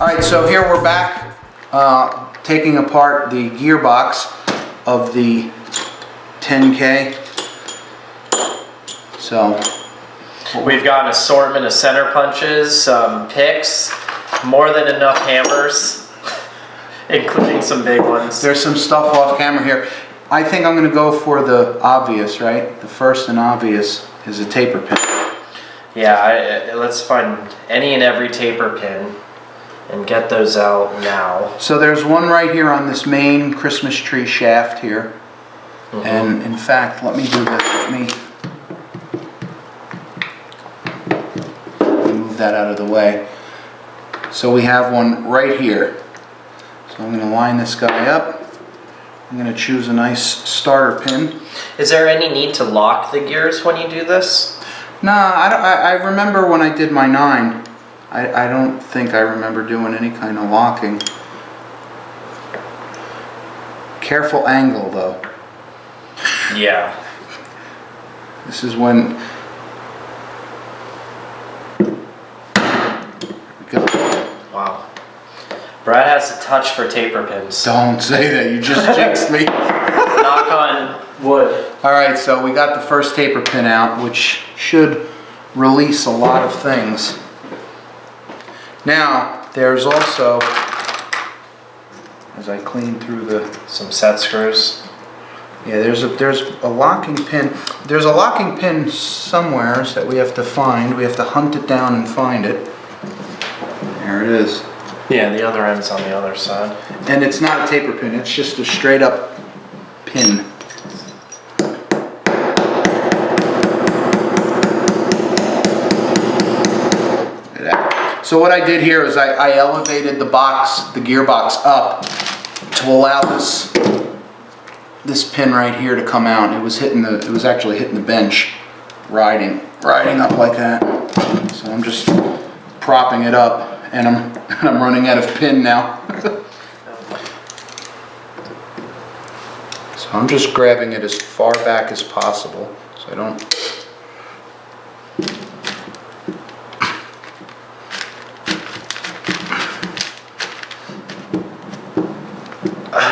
Alright, so here we're back taking apart the gearbox of the 10K. So we've got an assortment of center punches, some picks, more than enough hammers, including some big ones. There's some stuff off camera here. I think I'm going to go for the obvious, right? The first and obvious is a taper pin. Yeah, let's find any and every taper pin and get those out now. So there's one right here on this main Christmas tree shaft here. And in fact, let me do this. Let me move that out of the way. So we have one right here. So I'm going to line this guy up. I'm going to choose a nice starter pin. Is there any need to lock the gears when you do this? Nah, I remember when I did my 9. I don't think I remember doing any kind of locking. Careful angle though. Yeah. This is when... Wow. Brad has a touch for taper pins. Don't say that, you just jinxed me. Knock on wood. Alright, so we got the first taper pin out, which should release a lot of things. Now, there's also, as I clean through some set screws. Yeah, there's a locking pin. There's a locking pin somewhere that we have to find. We have to hunt it down and find it. There it is. Yeah, the other end's on the other side. And it's not a taper pin, it's just a straight up pin. So what I did here is I elevated the gearbox up to allow this pin right here to come out. It was actually hitting the bench, riding up like that. So I'm just propping it up, and I'm running out of pin now. So I'm just grabbing it as far back as possible, so I don't.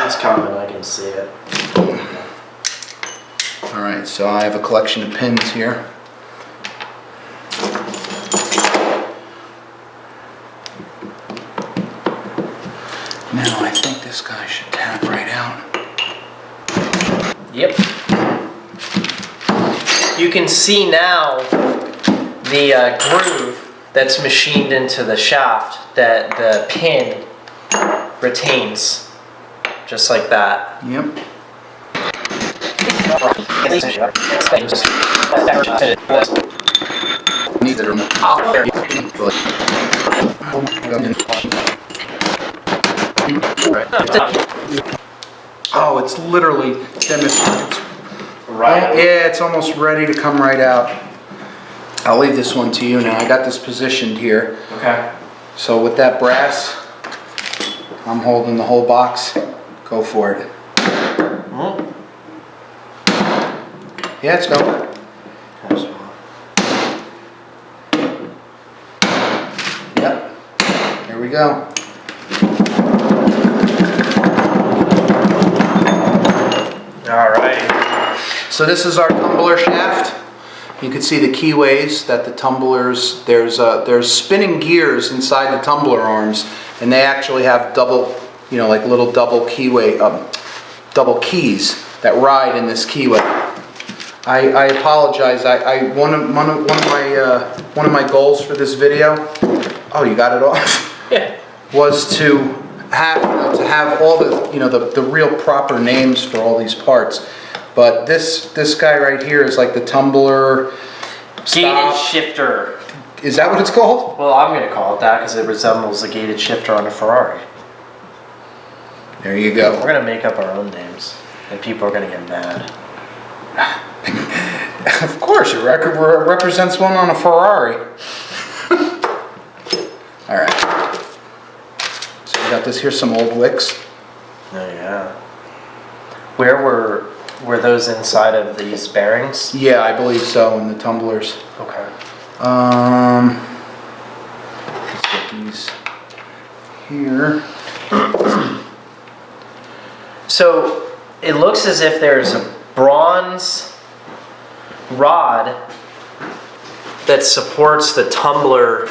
It's coming, I can see it. Alright, so I have a collection of pins here. Now I think this guy should tap right out. Yep. You can see now the groove that's machined into the shaft that the pin retains. Just like that. Yep. Oh, it's literally 10 minutes. Right. Yeah, it's almost ready to come right out. I'll leave this one to you now. I got this positioned here. Okay. So with that brass, I'm holding the whole box. Go for it. Yeah, it's going. Yep. Here we go. Alright. So this is our tumbler shaft. You can see the keyways that the tumblers, there's spinning gears inside the tumbler arms, and they actually have double, like little double keyway, double keys that ride in this keyway. I apologize. One of my goals for this video. Oh, you got it off. Yeah. Was to have all the the real proper names for all these parts. But this guy right here is like the tumbler gated shifter. Is that what it's called? Well, I'm going to call it that because it resembles a gated shifter on a Ferrari. There you go. We're going to make up our own names, and people are going to get mad. Of course, it represents one on a Ferrari. All right. So we got this. Here's some old wicks. Oh yeah. Where were those inside of these bearings? Yeah, I believe so, in the tumblers. Okay. Let's get these here. So it looks as if there's a bronze rod that supports the tumbler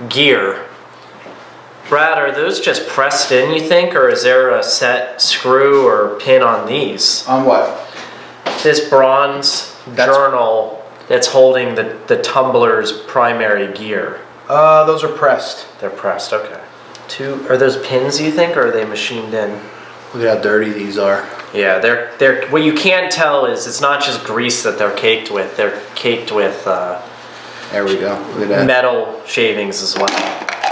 gear. Brad, are those just pressed in, you think, or is there a set screw or pin on these? On what? This bronze journal that's holding the tumbler's primary gear. Those are pressed. They're pressed, okay. Are those pins, you think, or are they machined in? Look at how dirty these are. Yeah, they're what you can't tell is it's not just grease that they're caked with. They're caked with There we go. Look at that. metal shavings as well.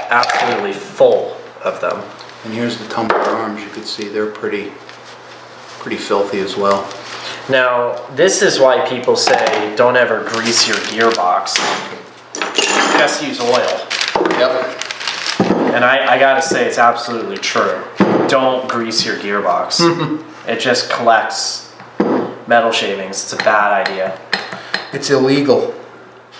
Absolutely full of them. And here's the tumbler arms. You can see they're pretty filthy as well. Now, this is why people say don't ever grease your gearbox. Just use oil. Yep. And I gotta say, it's absolutely true. Don't grease your gearbox. It just collects metal shavings. It's a bad idea. It's illegal.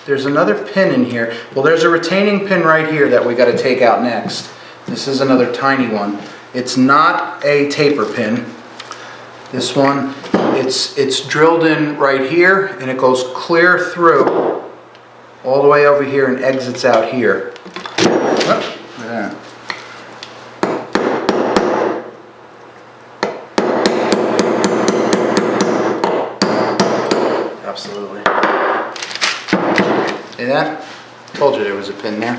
There's another pin in here. Well, there's a retaining pin right here that we got to take out next. This is another tiny one. It's not a taper pin. This one, it's drilled in right here, and it goes clear through all the way over here and exits out here. Oh, look at that. Absolutely. See that? Told you there was a pin there.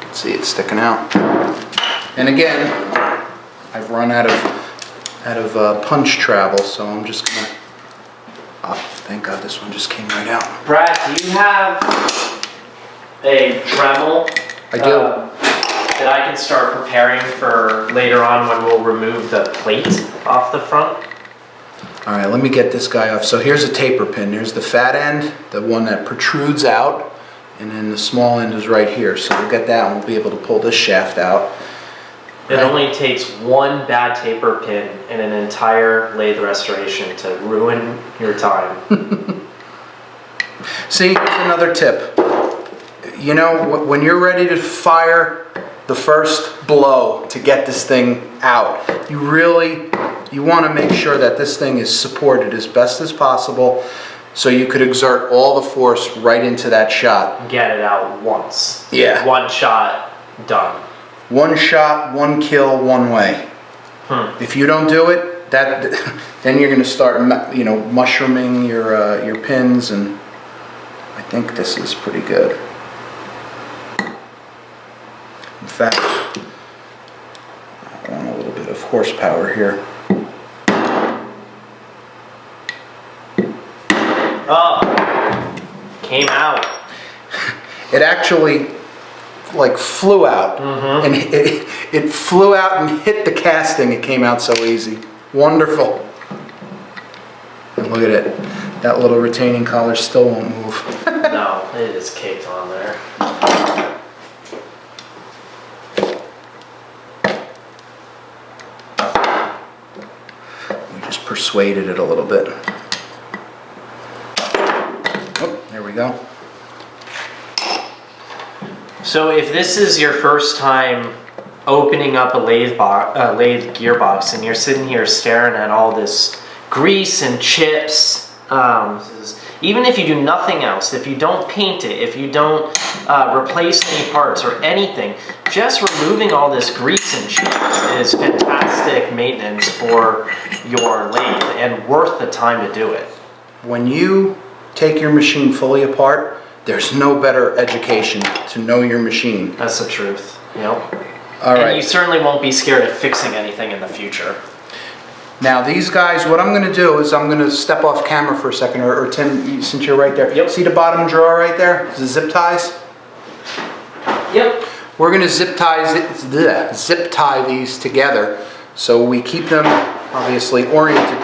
You can see it sticking out. And again, I've run out of punch travel, so I'm just gonna. Oh, thank God this one just came right out. Brad, do you have a Dremel? I do. That I can start preparing for later on when we'll remove the plate off the front? All right, let me get this guy off. So here's a taper pin. There's the fat end, the one that protrudes out, and then the small end is right here. So we'll get that and we'll be able to pull this shaft out. It only takes one bad taper pin in an entire lathe restoration to ruin your time. See, here's another tip. You know, when you're ready to fire the first blow to get this thing out, you want to make sure that this thing is supported as best as possible so you could exert all the force right into that shot. Get it out once. Yeah. One shot, done. One shot, one kill, one way. If you don't do it, then you're going to start, mushrooming your pins, and I think this is pretty good. In fact, I want a little bit of horsepower here. Oh, came out. It actually flew out, and it flew out and hit the casting. It came out so easy. Wonderful. And look at it. That little retaining collar still won't move. No, it is caked on there. We just persuaded it a little bit. Oh, there we go. So if this is your first time opening up a lathe gearbox and you're sitting here staring at all this grease and chips, even if you do nothing else, if you don't paint it, if you don't replace any parts or anything, just removing all this grease and chips is fantastic maintenance for your lathe and worth the time to do it. When you take your machine fully apart, there's no better education to know your machine. That's the truth. Yep. All right. And you certainly won't be scared of fixing anything in the future. Now these guys, what I'm going to do is I'm going to step off camera for a second, or Tim, since you're right there. Yep. See the bottom drawer right there? The zip ties? Yep. We're going to zip tie these together so we keep them obviously oriented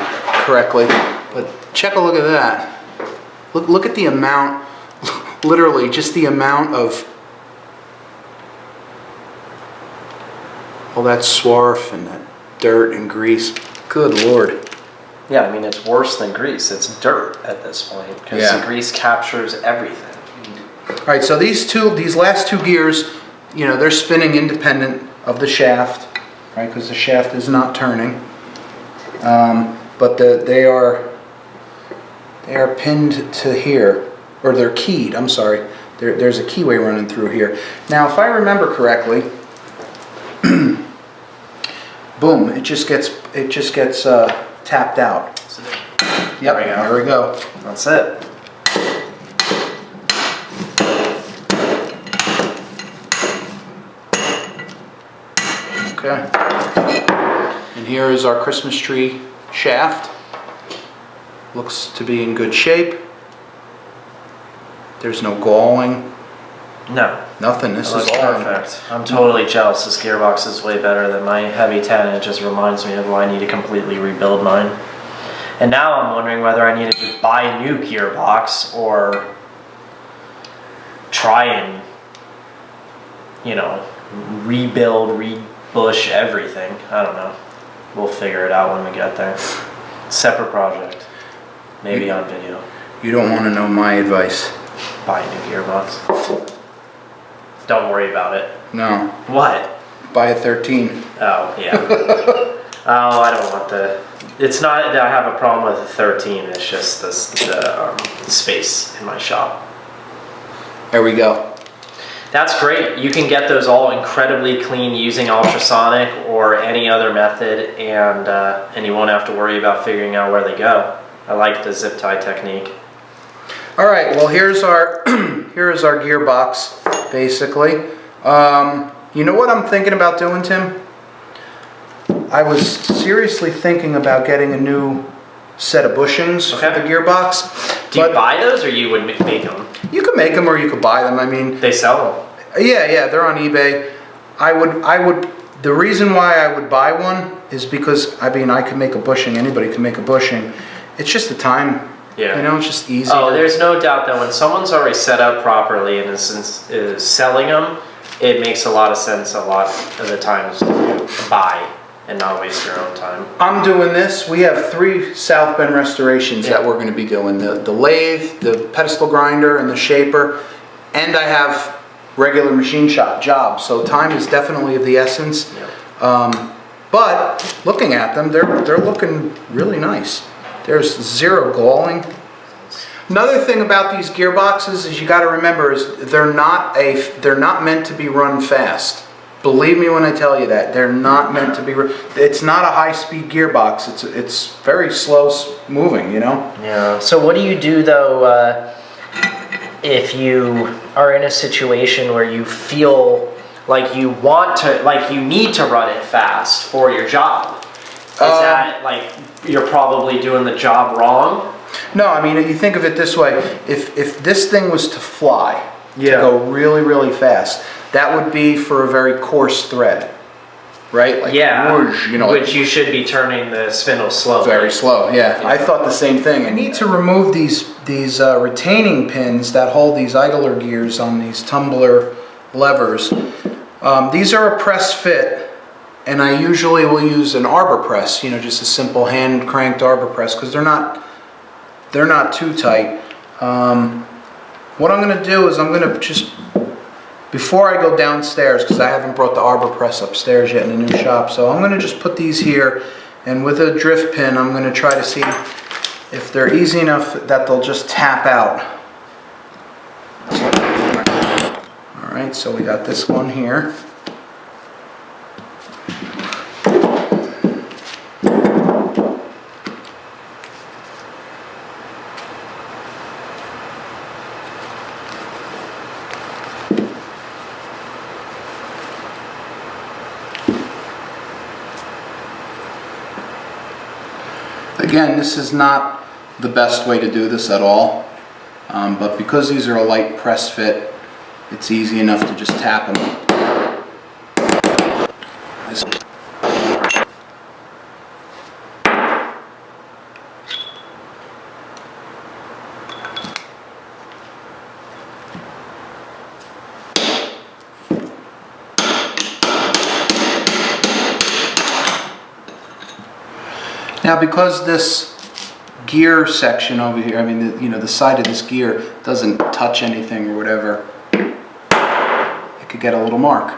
correctly. But check a look at that. Look at the amount, literally just the amount of all that swarf and that dirt and grease. Good Lord. Yeah, I mean, it's worse than grease. It's dirt at this point because the grease captures everything. All right, so these last two gears, you know, they're spinning independent of the shaft, right? Because the shaft is not turning. But they are pinned to here, or they're keyed. I'm sorry. There's a keyway running through here. Now, if I remember correctly, boom! It just gets tapped out. Yep. There we go. That's it. Okay. And here is our Christmas tree shaft. Looks to be in good shape. There's no galling. No. Nothing. This is all perfect. I'm totally jealous. This gearbox is way better than my heavy 10. It just reminds me of why I need to completely rebuild mine. And now I'm wondering whether I need to just buy a new gearbox or try and, you know, rebuild, rebush everything. I don't know. We'll figure it out when we get there. Separate project. Maybe on video. You don't want to know my advice. Buy a new gearbox. Don't worry about it. No. What? Buy a 13. Oh, yeah. Oh, I don't want the... It's not that I have a problem with the 13. It's just the space in my shop. There we go. That's great. You can get those all incredibly clean using ultrasonic or any other method, and you won't have to worry about figuring out where they go. I like the zip tie technique. All right. Well, here's our here's our gearbox, basically. You know what I'm thinking about doing, Tim? I was seriously thinking about getting a new set of bushings for the gearbox. Do you buy those, or you would make them? You could make them, or you could buy them. I mean, they sell them. Yeah, they're on eBay. I would. The reason why I would buy one is because I mean I could make a bushing. Anybody can make a bushing. It's just the time. Yeah. You know, it's just easy. Oh, there's no doubt that when someone's already set up properly and is selling them, it makes a lot of sense a lot of the times to buy and not waste your own time. I'm doing this. We have 3 South Bend restorations that we're going to be doing. The lathe, the pedestal grinder, and the shaper. And I have regular machine shop jobs. So time is definitely of the essence. Yep. But looking at them, they're looking really nice. There's zero galling. Another thing about these gearboxes is you got to remember is they're not meant to be run fast. Believe me when I tell you that they're not meant to be. It's not a high-speed gearbox. It's very slow moving. You know. Yeah. So what do you do though if you are in a situation where you feel like you want to, like you need to run it fast for your job? Is that like you're probably doing the job wrong? No, I mean, you think of it this way. If this thing was to fly, to go really, really fast, that would be for a very coarse thread, right? Like, whoosh, you know, which you should be turning the spindle slowly. Very slow, yeah. I thought the same thing. I need to remove these retaining pins that hold these idler gears on these Tumbler levers. These are a press fit. And I usually will use an arbor press, you know, just a simple hand cranked arbor press, because they're not too tight. What I'm going to do is I'm going to just, before I go downstairs, because I haven't brought the arbor press upstairs yet in the new shop, so I'm going to just put these here, and with a drift pin I'm going to try to see if they're easy enough that they'll just tap out. Alright, so we got this one here. Again, this is not the best way to do this at all, but because these are a light press fit, it's easy enough to just tap them. Now, because this gear section over here, I mean, the side of this gear doesn't touch anything or whatever, it it could get a little mark.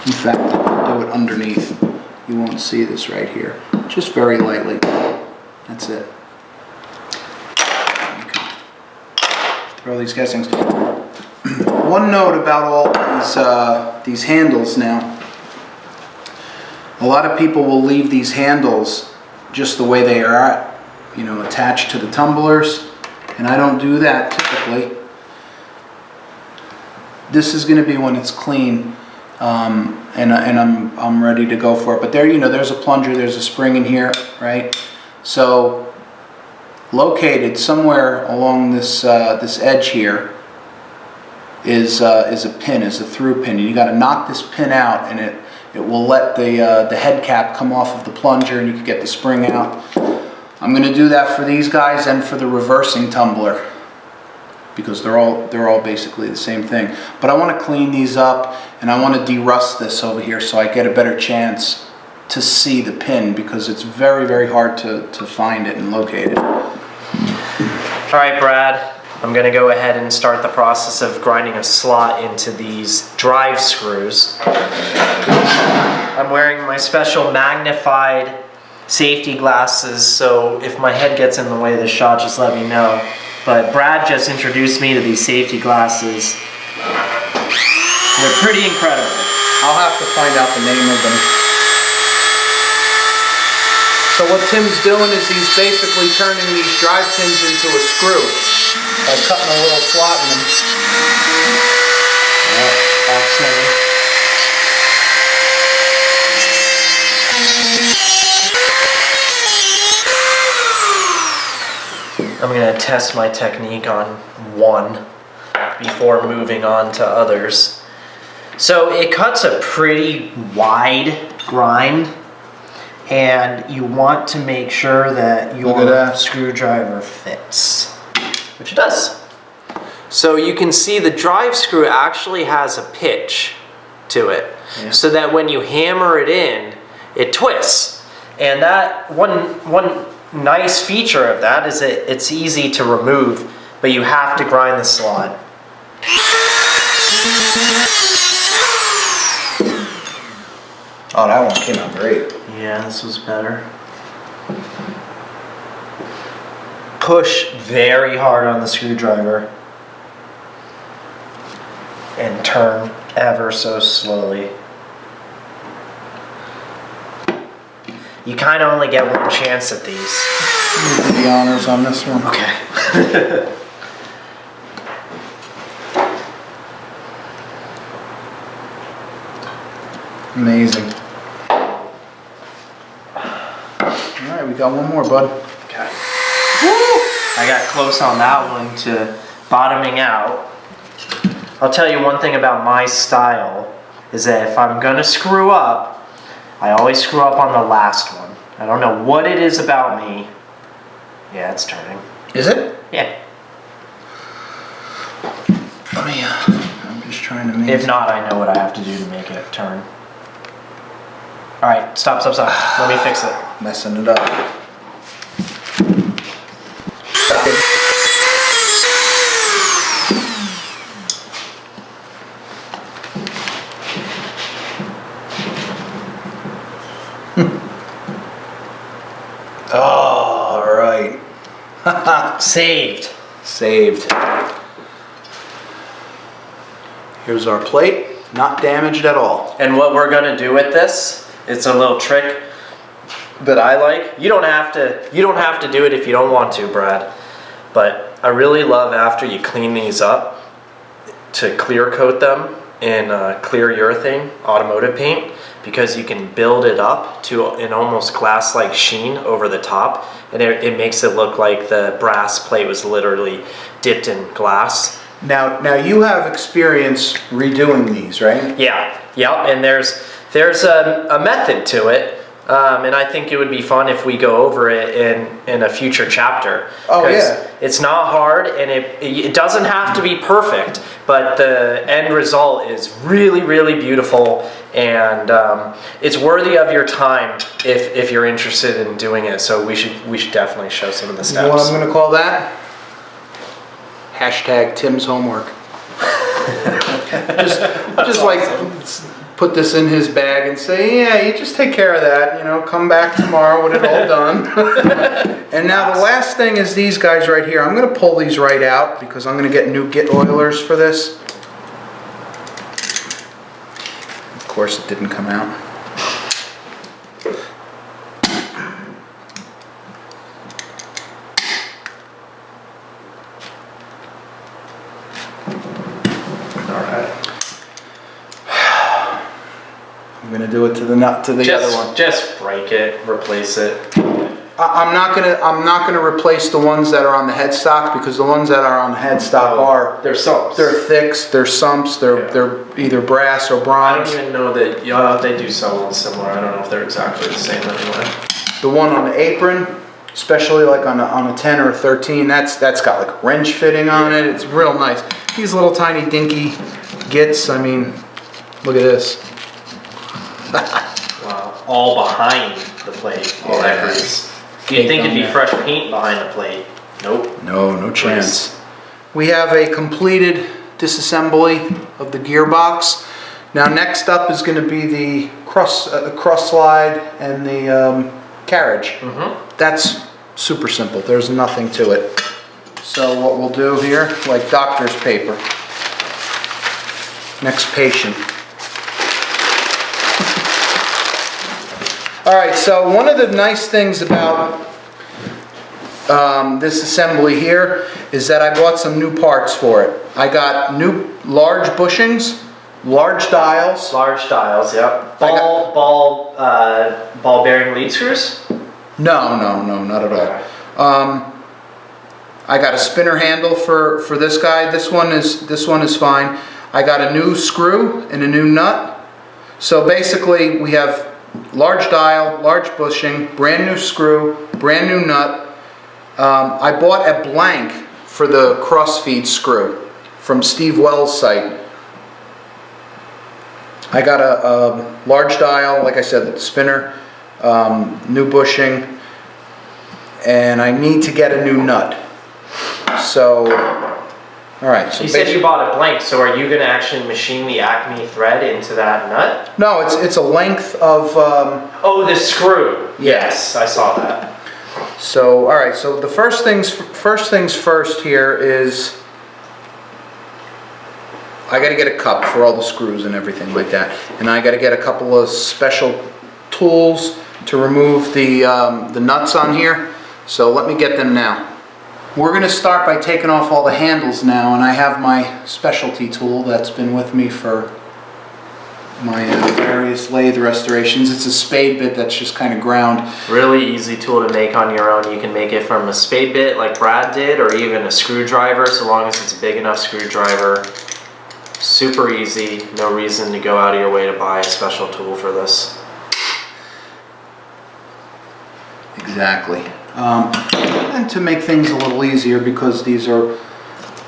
In fact, I'll do it underneath. You won't see this right here. Just very lightly. That's it. Throw these guessings. One note about all these handles now. A lot of people will leave these handles just the way they are, attached to the tumblers, and I don't do that typically. This is going to be when it's clean, and I'm ready to go for it. But there, there's a plunger, there's a spring in here, right? So located somewhere along this this edge here is a pin, is a through pin, and you got to knock this pin out, and it will let the head cap come off of the plunger, and you can get the spring out. I'm going to do that for these guys and for the reversing tumbler, because they're all basically the same thing. But I want to clean these up, and I want to de-rust this over here so I get a better chance to see the pin, because it's very, very hard to find it and locate it. All right, Brad, I'm going to go ahead and start the process of grinding a slot into these drive screws. I'm wearing my special magnified safety glasses, so if my head gets in the way of the shot, just let me know. But Brad just introduced me to these safety glasses. They're pretty incredible. I'll have to find out the name of them. So what Tim's doing is he's basically turning these drive pins into a screw by cutting a little slot in them. I'm going to test my technique on one before moving on to others. So it cuts a pretty wide grind, and you want to make sure that your screwdriver fits, which it does. So you can see the drive screw actually has a pitch to it, so that when you hammer it in, it twists. And that one nice feature of that is that it's easy to remove, but you have to grind the slot. Oh, that one came out great. Yeah, this was better. Push very hard on the screwdriver and turn ever so slowly. You kind of only get one chance at these. You do the honors on this one. Okay. Amazing. Alright, we got one more, bud. Okay. Woo! I got close on that one to bottoming out. I'll tell you one thing about my style is that if I'm gonna screw up, I always screw up on the last one. I don't know what it is about me. Yeah, it's turning. Is it? Yeah. Let me, I'm just trying to make If not, I know what I have to do to make it turn. Alright, stop. Let me fix it. Messing it up. All right. Saved. Saved. Here's our plate, not damaged at all. And what we're gonna do with this, it's a little trick that I like. You don't have to do it if you don't want to, Brad. But I really love after you clean these up to clear coat them in clear urethane automotive paint, because you can build it up to an almost glass-like sheen over the top, and it makes it look like the brass plate was literally dipped in glass. Now you have experience redoing these, right? Yeah, and there's a method to it, and I think it would be fun if we go over it in a future chapter. Oh yeah. It's not hard, and it doesn't have to be perfect, but the end result is really, really beautiful, and it's worthy of your time if you're interested in doing it. So we should definitely show some of the steps. You know what I'm going to call that? Hashtag Tim's homework. just like put this in his bag and say, yeah, you just take care of that, you know, come back tomorrow when it's all done. And now the last thing is these guys right here. I'm going to pull these right out because I'm going to get new oilers for this. Of course it didn't come out. I'm gonna do it to the nut to the other one. Just break it, replace it. I'm not gonna replace the ones that are on the headstock because the ones that are on the headstock they're sumps. they're thicks, they're sumps, they're either brass or I bronze. don't even know that they do sell one similar. I don't know if they're exactly the same anyway. The one on the apron, especially like on a 10 or a 13, that's got like wrench fitting on it. It's real nice. These little tiny dinky gits. I mean, look at this. Wow, all behind the plate, all that grease. You'd think it'd be fresh paint behind the plate. Nope. No chance. We have a completed disassembly of the gearbox. Now next up is going to be the cross slide and the carriage. That's super simple. There's nothing to it. So what we'll do here, like doctor's paper. Next patient. All right, so one of the nice things about this assembly here is that I bought some new parts for it. I got new large bushings, large dials. Large dials, yep. Ball bearing lead screws? No, not at all. I got a spinner handle for this guy. This one is fine. I got a new screw and a new nut. So basically we have large dial, large bushing, brand new screw, brand new nut. I bought a blank for the crossfeed screw from Steve Wells' site. I got a large dial, like I said, spinner, new bushing, and I need to get a new nut. So, all right. So you said you bought a blank, so are you going to actually machine the Acme thread into that nut? No, it's a length of... oh, the screw. Yes, I saw that. So, all right. So the first things first here is I got to get a cup for all the screws and everything like that, and I got to get a couple of special tools to remove the nuts on here. So let me get them now. We're going to start by taking off all the handles now, and I have my specialty tool that's been with me for my various lathe restorations. It's a spade bit that's just kind of ground. Really easy tool to make on your own. You can make it from a spade bit like Brad did, or even a screwdriver, so long as it's a big enough screwdriver. Super easy, no reason to go out of your way to buy a special tool for this. Exactly. And to make things a little easier, because these are,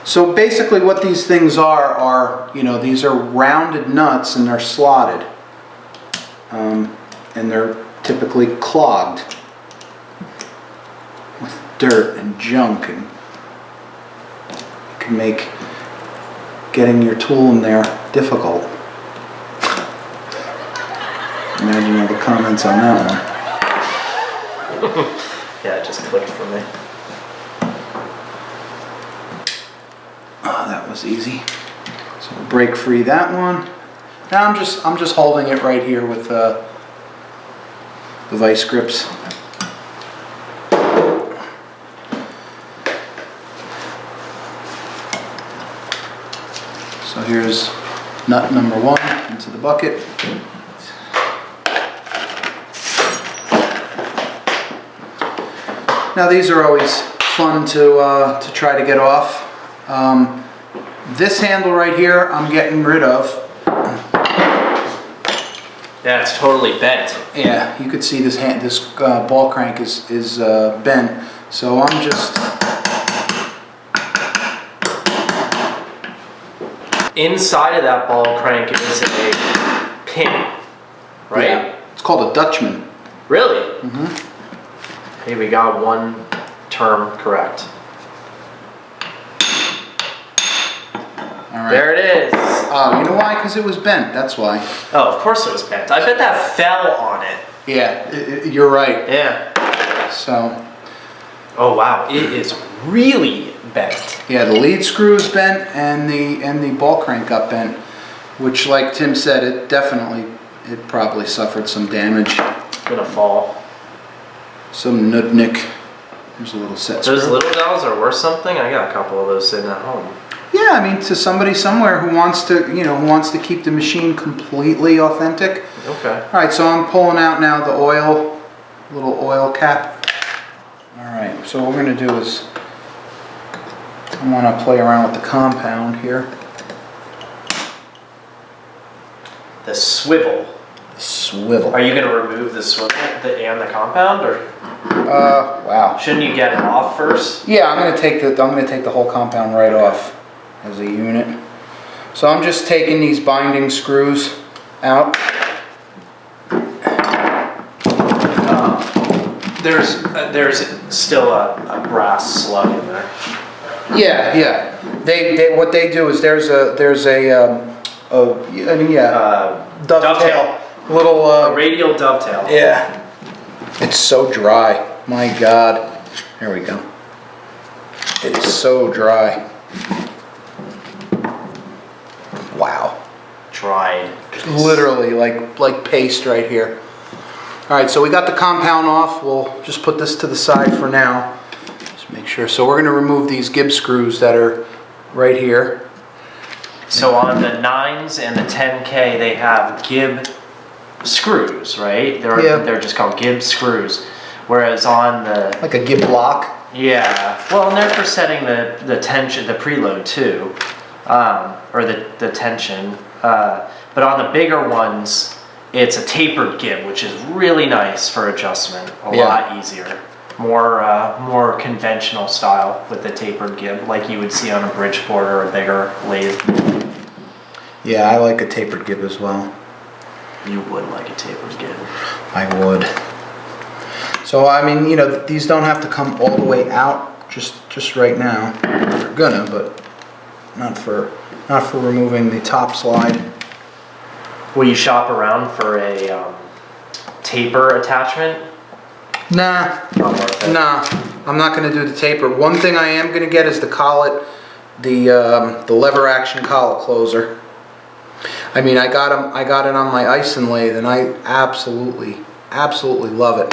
so basically what these things are, you know, these are rounded nuts and they're slotted. And they're typically clogged with dirt and junk, and it can make getting your tool in there difficult. Imagine all the comments on that one. Yeah, it just clicked for me. Oh, that was easy. So we'll break free that one. Now I'm just holding it right here with the vice grips. So here's nut number one into the bucket. Now these are always fun to try to get off. This handle right here I'm getting rid of. Yeah, it's totally bent. Yeah, you could see this ball crank is bent. So I'm just... Inside of that ball crank is a pin, right? Yeah. It's called a Dutchman. Really? Mm-hmm. Hey, we got one term correct. All right. There it is. Oh, you know why? Because it was bent. That's why. Oh, of course it was bent. I bet that fell on it. Yeah, you're right. Yeah. So. Oh wow, it is really bent. Yeah, the lead screw is bent and the ball crank got bent, which, like Tim said, it probably suffered some damage. Gonna fall. Some nudnik. There's a little set screw. Those little dolls are worth something. I got a couple of those sitting at home. Yeah, I mean, to somebody somewhere who wants to keep the machine completely authentic. Okay. All right, so I'm pulling out now the little oil cap. All right, so what we're gonna do is I want to play around with the compound here. The swivel. Swivel. Are you gonna remove the swivel and the compound, or? Wow. Shouldn't you get it off first? Yeah, I'm gonna take the whole compound right off as a unit. So I'm just taking these binding screws out. There's still a brass slug in there. Yeah. What they do is there's a dovetail. Little radial dovetail. Yeah. It's so dry. My God. There we go. It is so dry. Wow. Dried. Literally like paste right here. All right, so we got the compound off. We'll just put this to the side for now. Just make sure. So we're going to remove these Gibbs screws that are right here. So on the 9s and the 10K, they have Gibb screws, right? They're just called Gibb screws. Whereas on the... Like a Gibb lock? Yeah. Well, and they're for setting the tension, the preload too. Or the tension. But on the bigger ones, it's a tapered Gibb, which is really nice for adjustment. A lot easier. More conventional style with the tapered Gibb, like you would see on a Bridgeport or a bigger lathe. Yeah, I like a tapered Gibb as well. You would like a tapered Gibb. I would. So I mean, these don't have to come all the way out just right now. They're gonna, but not for removing the top slide. Will you shop around for a taper attachment? Nah. Not worth it. Nah, I'm not going to do the taper. One thing I am going to get is the collet, the lever action collet closer. I mean, I got it on my Ison lathe, and I absolutely love it.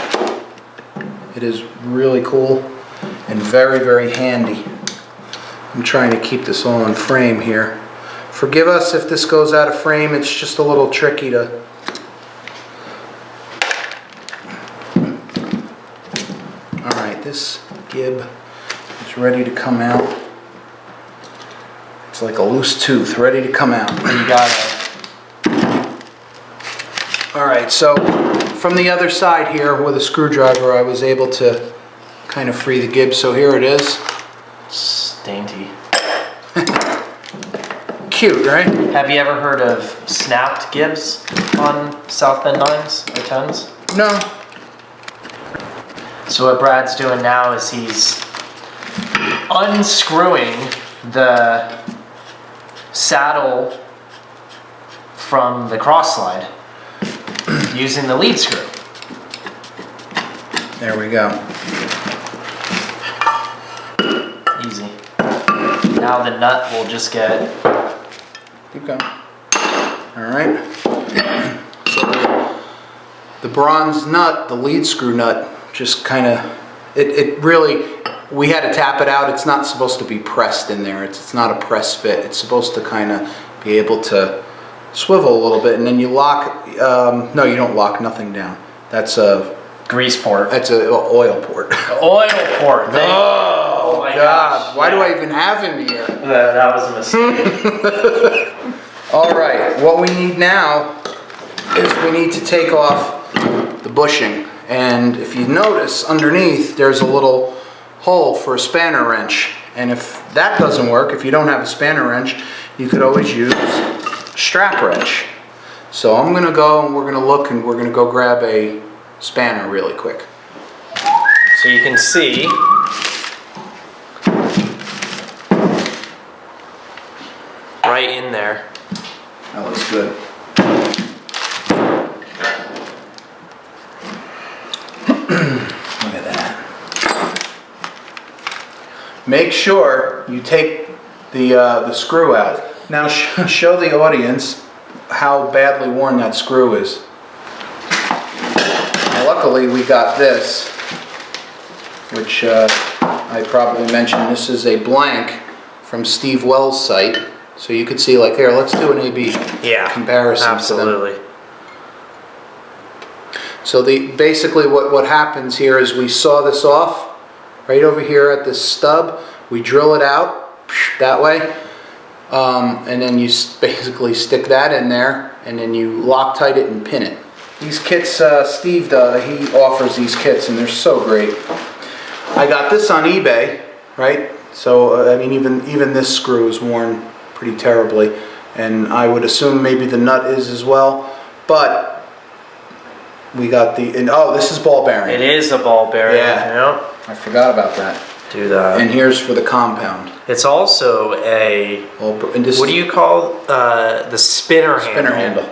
It is really cool and very, very handy. I'm trying to keep this all in frame here. Forgive us if this goes out of frame. It's just a little tricky to... Alright, this Gibb is ready to come out. It's like a loose tooth, ready to come out. You got it. Alright, so from the other side here with a screwdriver, I was able to kind of free the Gibb. So here it is. It's dainty. Cute, right? Have you ever heard of snapped Gibbs on South Bend 9s or 10s? No. So what Brad's doing now is he's unscrewing the saddle from the cross slide using the lead screw. There we go. Easy. Now the nut will just get... Keep going. Alright. So the bronze nut, the lead screw nut, just kind of, it really, we had to tap it out. It's not supposed to be pressed in there. It's not a press fit. It's supposed to kind of be able to swivel a little bit, and then you lock, no, you don't lock nothing down. That's a grease port. That's a oil port. Oil port. Oh my God. Why do I even have him here? That was a mistake. All right, what we need now is we need to take off the bushing. And if you notice underneath, there's a little hole for a spanner wrench. And if that doesn't work, if you don't have a spanner wrench, you could always use a strap wrench. So I'm gonna go and we're gonna look and we're gonna go grab a spanner really quick. So you can see good. Look at that. Make sure you take the screw out. Now show the audience how badly worn that screw is. Now, luckily we got this, which I probably mentioned. This is a blank from Steve Wells' site. So you could see, like, here, let's do an A-B comparison. Absolutely. So basically what happens here is we saw this off right over here at this stub. We drill it out that way, and then you basically stick that in there, and then you Loctite it and pin it. These kits, Steve, he offers these kits, and they're so great. I got this on eBay, right? So I mean, even this screw is worn pretty terribly, and I would assume maybe the nut is as well, but we got oh, this is ball bearing. It is a ball bearing. Yeah. Yep. I forgot about that. Do that. And here's for the compound. It's also a, what do you call the spinner handle? Spinner handle.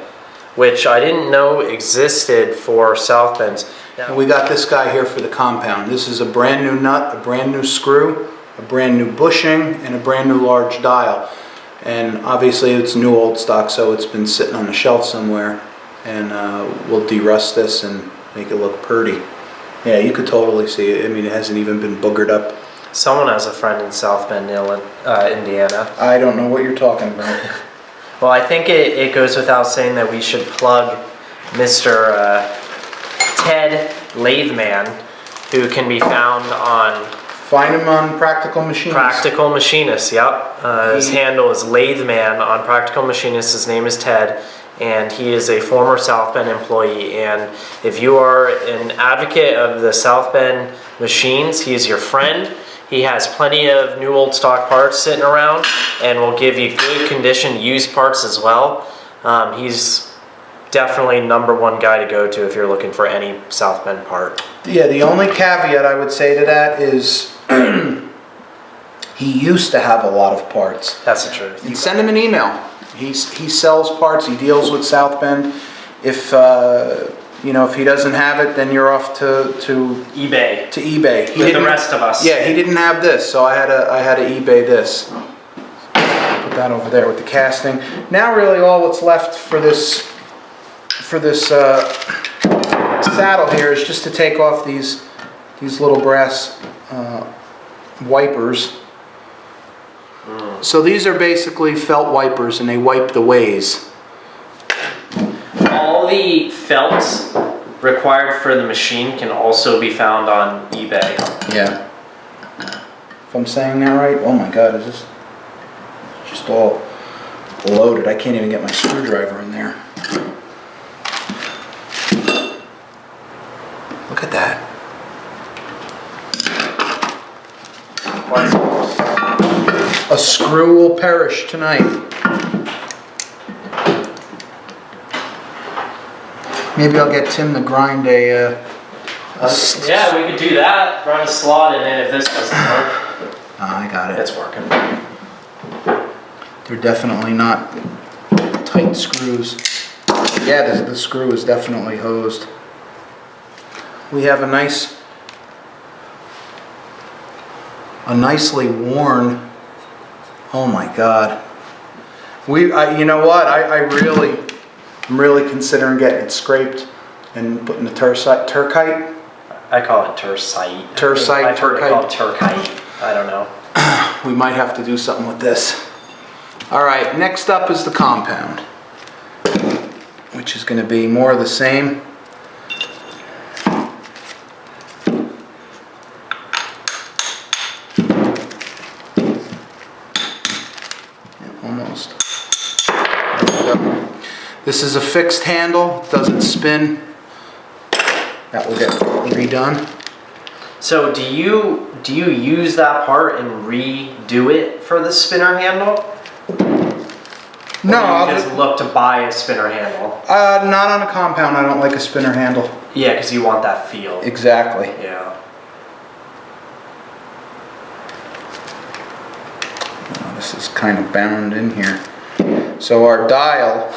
Which I didn't know existed for South Bends. And we got this guy here for the compound. This is a brand new nut, a brand new screw, a brand new bushing, and a brand new large dial. And obviously it's new old stock, so it's been sitting on the shelf somewhere. And we'll de-rust this and make it look pretty. Yeah, you could totally see it. I mean, it hasn't even been boogered up. Someone has a friend in South Bend, Indiana. I don't know what you're talking about. Well, I think it goes without saying that we should plug Mr. Ted Latheman, who can be found on... Find him on Practical Machinist. Practical Machinist, yep. His handle is Latheman on Practical Machinist. His name is Ted, and he is a former South Bend employee. And if you are an advocate of the South Bend machines, he is your friend. He has plenty of new old stock parts sitting around, and will give you good condition used parts as well. He's definitely #1 guy to go to if you're looking for any South Bend part. Yeah, the only caveat I would say to that is he used to have a lot of parts. That's the truth. And send him an email. He sells parts. He deals with South Bend. If you know, if he doesn't have it, then you're off to eBay. To eBay. With the rest of us. Yeah, he didn't have this, so I had to eBay this. Put that over there with the casting. Now, really, all what's left for this saddle here is just to take off these little brass wipers. So these are basically felt wipers, and they wipe the ways. All the felts required for the machine can also be found on eBay. Yeah. If I'm saying that right, oh my God, is this just all loaded? I can't even get my screwdriver in there. Look at that. A screw will perish tonight. Maybe I'll get Tim to grind yeah, we could do that. Run a slot in it if this doesn't work. I got it. It's working. They're definitely not tight screws. Yeah, the screw is definitely hosed. We have a nicely worn. Oh my God. You know what? I'm really considering getting it scraped and putting the turkite. I call it tercite. Tercite, I've heard it turkite. called turkite. I don't know. We might have to do something with this. All right, next up is the compound, which is going to be more of the same. Almost. This is a fixed handle, doesn't spin. That will get redone. So do you use that part and redo it for the spinner handle? No, I'll just look to buy a spinner handle. Not on a compound. I don't like a spinner handle. Yeah, because you want that feel. Exactly. Yeah. Oh, this is kind of bound in here. So our dial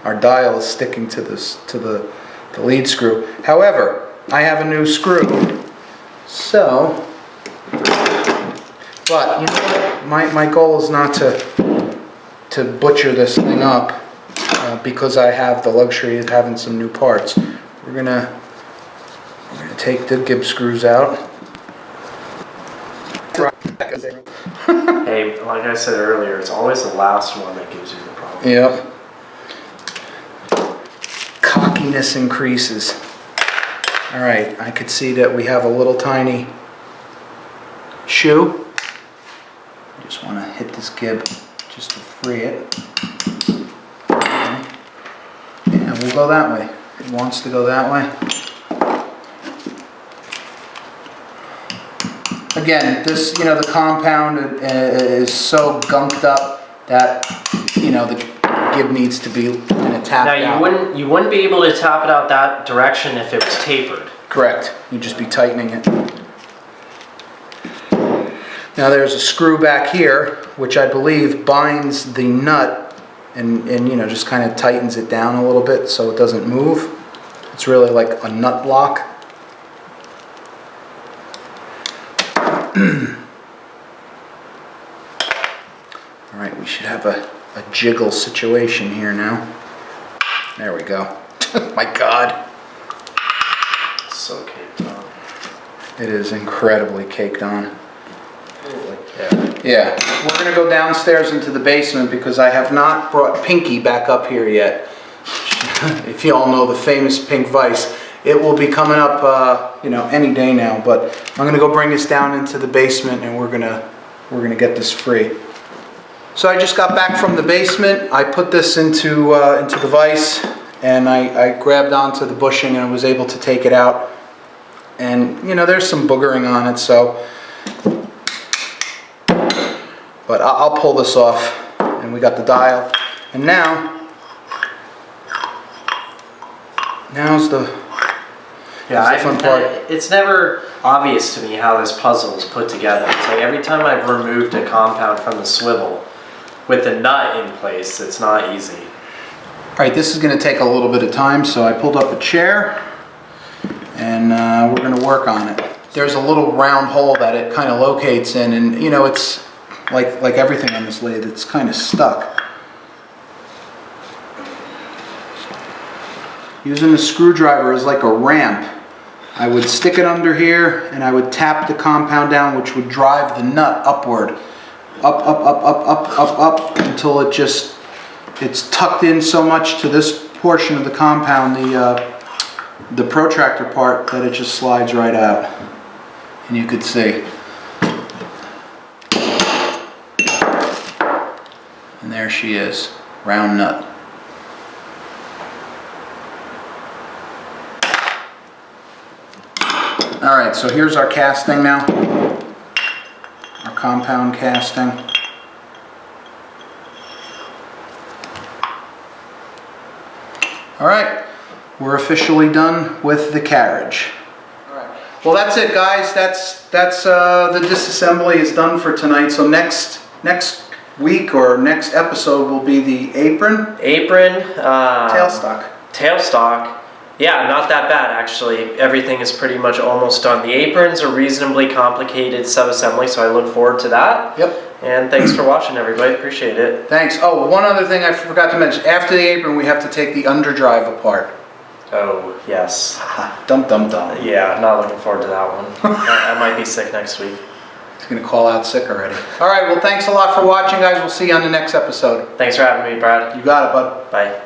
our dial is sticking to this, to the lead screw. However, I have a new screw, so, but you know, my goal is not to butcher this thing up because I have the luxury of having some new parts. We're gonna take the Gibbs screws out. Hey, like I said earlier, it's always the last one that gives you the problem. Yep. Cockiness increases. All right, I could see that we have a little tiny shoe. Just want to hit this gib just to free it. Okay. Yeah, we'll go that way. It wants to go that way. Again, this, you know, the compound is so gunked up that, you know, the gib needs to be kind of tapped out. Now you wouldn't be able to tap it out that direction if it was tapered. Correct. You'd just be tightening it. Now there's a screw back here, which I believe binds the nut and you know, just kind of tightens it down a little bit so it doesn't move. It's really like a nut lock. All right, we should have a jiggle situation here now. There we go. My God. So caked on. It is incredibly caked on. Yeah. Yeah, we're gonna go downstairs into the basement because I have not brought Pinky back up here yet. If you all know the famous pink vise, it will be coming up, you know, any day now. But I'm gonna go bring this down into the basement, and we're gonna get this free. So I just got back from the basement. I put this into the vise, and I grabbed onto the bushing and I was able to take it out. And you know, there's some boogering on it, so. But I'll pull this off, and we got the dial. And now's the fun part. It's never obvious to me how this puzzle is put together. It's like every time I've removed a compound from the swivel with the nut in place, it's not easy. All right, this is going to take a little bit of time, so I pulled up a chair, and we're going to work on it. There's a little round hole that it kind of locates in, and you know, it's like everything on this lathe, it's kind of stuck. Using the screwdriver as like a ramp, I would stick it under here and I would tap the compound down, which would drive the nut upward. Up, up, up, up, up, up, up, until it's tucked in so much to this portion of the compound, the protractor part, that it just slides right out. And you could see. And there she is, round nut. All right, so here's our casting now, our compound casting. All right, we're officially done with the carriage. All right. Well, that's it, guys. That's the disassembly is done for tonight. So next week or next episode will be the apron. Tailstock. Yeah, not that bad actually. Everything is pretty much almost done. The aprons are reasonably complicated sub-assembly, so I look forward to that. Yep. And thanks for watching, everybody. Appreciate it. Thanks. Oh, one other thing I forgot to mention. After the apron, we have to take the underdrive apart. Oh, yes. Dum dum dum. Yeah, not looking forward to that one. I might be sick next week. He's gonna call out sick already. All right, well, thanks a lot for watching, guys. We'll see you on the next episode. Thanks for having me, Brad. You got it, bud. Bye.